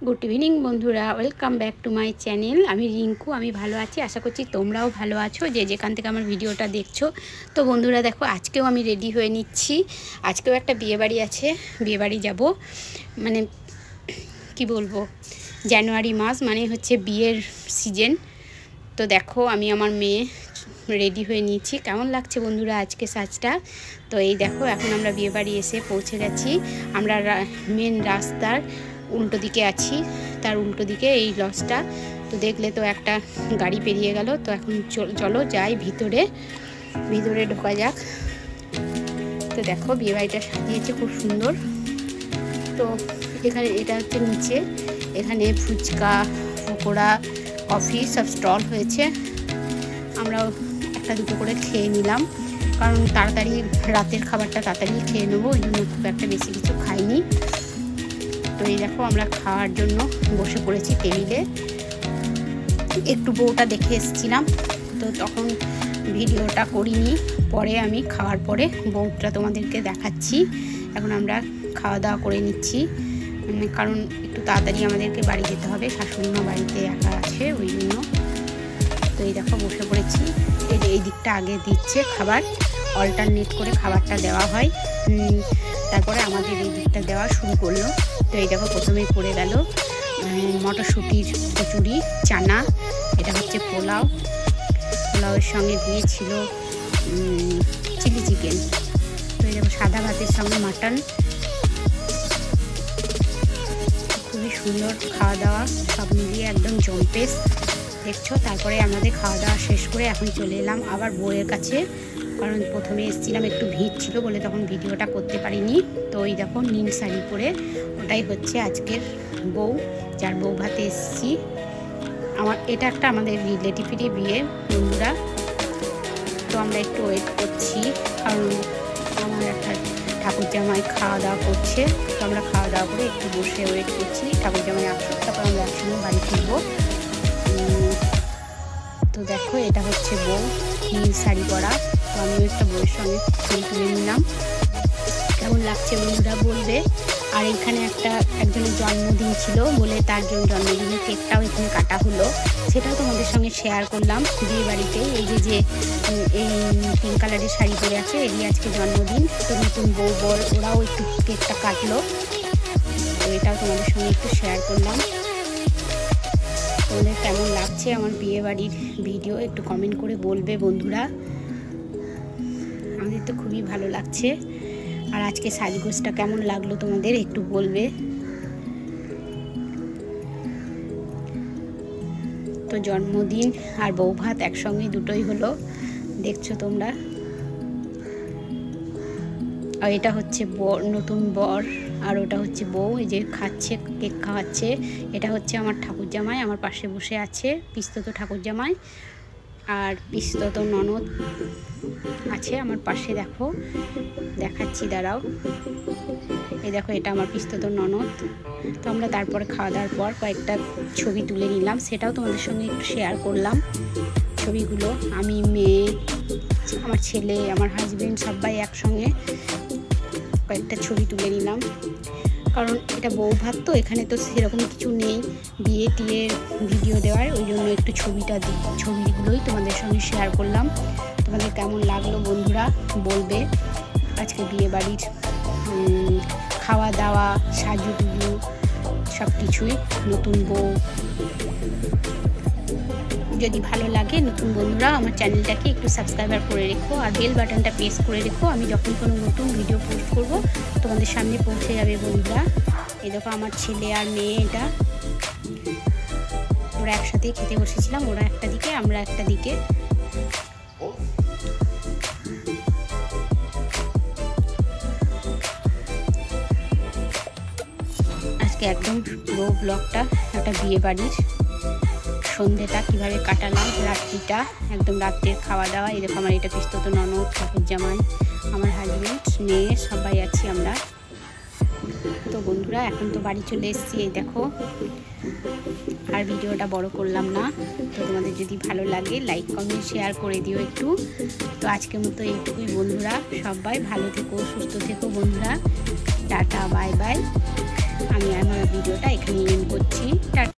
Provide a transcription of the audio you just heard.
Good evening বন্ধুরা, welcome back to my channel. আমি রিঙ্কু, আমি ভালো আছি। আশা করছি তোমরাও ভালো আছো, যে যেখান থেকে আমার ভিডিওটা দেখছো। তো বন্ধুরা দেখো, আজকেও আমি রেডি হয়ে নিচ্ছি। আজকেও একটা বিয়েবাড়ি আছে, বিয়েবাড়ি যাব। মানে কি বলবো, জানুয়ারি মাস মানে হচ্ছে বিয়ের সিজন। তো দেখো আমি আমার মেয়ে রেডি হয়ে নিয়েছি। কেমন লাগছে বন্ধুরা আজকে সাজটা? তো এই দেখো, এখন আমরা বিয়েবাড়ি এসে পৌঁছে গেছি। আমরা মেন রাস্তার উল্টো দিকে আছি, তার উল্টো দিকে এই লজটা। তো দেখলে তো একটা গাড়ি পেরিয়ে গেল। তো এখন চলো যাই ভিতরে ঢোকা যাক। তো দেখো বিয়েবাড়িটা সাজিয়েছে খুব সুন্দর। তো এখানে এটা হচ্ছে নিচে, এখানে ফুচকা, পকোড়া, কফি সব স্টল হয়েছে। আমরাও একটা দুটো করে খেয়ে নিলাম, কারণ তাড়াতাড়ি রাতের খাবারটা তাড়াতাড়ি খেয়ে নেবো, ওই জন্য খুব একটা বেশি কিছু খাইনি। তো এই দেখো আমরা খাওয়ার জন্য বসে পড়েছি টেবিলে। একটু বউটা দেখে এসেছিলাম, তো তখন ভিডিওটা করিনি। পরে আমি খাওয়ার পরে বউটা তোমাদেরকে দেখাচ্ছি। এখন আমরা খাওয়া দাওয়া করে নিচ্ছি, কারণ একটু তাড়াতাড়ি আমাদেরকে বাড়ি যেতে হবে। শাশুড়ি মা বাড়িতে একা আছে, ওই জন্য। তো এই দেখো বসে পড়েছি। এই দিকটা আগে দিচ্ছে খাবার, অল্টারনেট করে খাবারটা দেওয়া হয়, তারপরে আমাদের এই দিকটা দেওয়া শুরু করলো। তো এই দেখো প্রথমেই পড়ে গেল মটরশুঁটির খিচুড়ি, চানা, এটা হচ্ছে পোলাওয়ের সঙ্গে দিয়েছিল চিলি চিকেন। তো এই দেখো সাদা ভাতের সঙ্গে মাটন। খুবই সুন্দর খাওয়া দাওয়া, সব মিলিয়ে একদম জম্পেস দেখছো। তারপরে আমাদের খাওয়া দাওয়া শেষ করে এখন চলে এলাম আবার বউয়ের কাছে, কারণ প্রথমে এসেছিলাম একটু ভিড় ছিল বলে তখন ভিডিওটা করতে পারিনি। তো ওই দেখো নীল শাড়ি পরে, ওটাই হচ্ছে আজকের বউ, যার বউ ভাতে এসেছি। এটা একটা আমাদের রিলেটিভেরই বিয়ে বন্ধুরা। তো আমরা একটু ওয়েট করছি, কারণ আমার একটা ঠাকুর জামাই খাওয়া দাওয়া করছে। তো আমরা খাওয়া দাওয়া করে একটু বসে ওয়েট করছি ঠাকুর জামাই আসুক, তারপর আমরা একসঙ্গে বাড়ি ফিরবো। তো দেখো এটা হচ্ছে বউ, নীল শাড়ি পরা। তো আমিও একটা বউয়ের সঙ্গে ছবি তুলে নিলাম। কেমন লাগছে বন্ধুরা বলবে। আর এখানে একজনের জন্মদিন ছিল বলে তার জন্য জন্মদিনের কেকটাও এখানে কাটা হলো, সেটাও তোমাদের সঙ্গে শেয়ার করলাম। বিয়ে বাড়িতে এই যে এই পিঙ্ক কালারের শাড়ি পরে আছে, এরই আজকে জন্মদিন। তো নতুন বউ বর ওরাও একটু কেকটা কাটলো, তো এটাও তোমাদের সঙ্গে একটু শেয়ার করলাম। তোমাদের কেমন লাগছে আমার বিয়ে বাড়ির ভিডিও একটু কমেন্ট করে বলবে বন্ধুরা। আমাদের তো খুবই ভালো লাগছে। আর আজকে সাজগোজটা কেমন লাগলো তোমাদের একটু বলবে। তো জন্মদিন আর বউ ভাত একসঙ্গে দুটোই হলো, দেখছো তোমরা। আর এটা হচ্ছে নতুন বর, আর ওটা হচ্ছে বউ, এই যে খাচ্ছে, কেক খাওয়াচ্ছে। এটা হচ্ছে আমার ঠাকুর জামাই, আমার পাশে বসে আছে, পিস্তত ঠাকুর জামাই। আর পিস্তত ননদ আছে আমার পাশে, দেখো দেখাচ্ছি, দাঁড়াও। এই দেখো এটা আমার পিস্তত ননদ। তো আমরা তারপরে খাওয়া দাওয়ার পর কয়েকটা ছবি তুলে নিলাম, সেটাও তোমাদের সঙ্গে একটু শেয়ার করলাম। ছবিগুলো আমি, মেয়ে, আমার ছেলে, আমার হাজবেন্ড সবাই একসঙ্গে কয়েকটা ছবি তুলে নিলাম। কারণ এটা বউ ভাত, তো এখানে তো সেরকম কিছু নেই বিয়ে টিয়ের ভিডিও দেওয়ার, ওই জন্য একটু ছবিগুলোই তোমাদের সঙ্গে শেয়ার করলাম। তোমাদের কেমন লাগলো বন্ধুরা বলবে। আজকে বিয়ে বাড়ির খাওয়া দাওয়া, সাজুগুজু সব কিছুই, নতুন বউ। যদি ভালো লাগে নতুন বন্ধুরা আমার চ্যানেলটাকে একটু সাবস্ক্রাইবার করে রেখো, আর বেল বাটনটা প্রেস করে রেখো। আমি যখন কোনো নতুন ভিডিও পোস্ট করব তোমাদের সামনে পৌঁছে যাবে বন্ধুরা। এই দেখো আমার ছেলে আর মেয়ে, এটা ওরা একসাথেই খেতে বসেছিলাম, ওরা একটা দিকে আমরা একটা দিকে। আজকে একদম পুরো ব্লগটা একটা বিয়ে বাড়ির সন্ধ্যেটা কীভাবে কাটালাম, রাত্রিটা একদম রাত্রের খাওয়া দাওয়া। এরকম আমার এটা পিস্তত ননদ, ঠাকুর জামাই, আমার হাজবেন্ড, মেয়ে, সবাই আছি আমরা। তো বন্ধুরা এখন তো বাড়ি চলে এসেছি, এই দেখো। আর ভিডিওটা বড় করলাম না। তো তোমাদের যদি ভালো লাগে লাইক কমেন্ট শেয়ার করে দিও একটু। তো আজকের মতো এইটুকুই বন্ধুরা, সবাই ভালো থেকো, সুস্থ থেকো বন্ধুরা। Tata, bye bye. আমি আমার ভিডিওটা এখানে এন্ড করছি। রাখছি।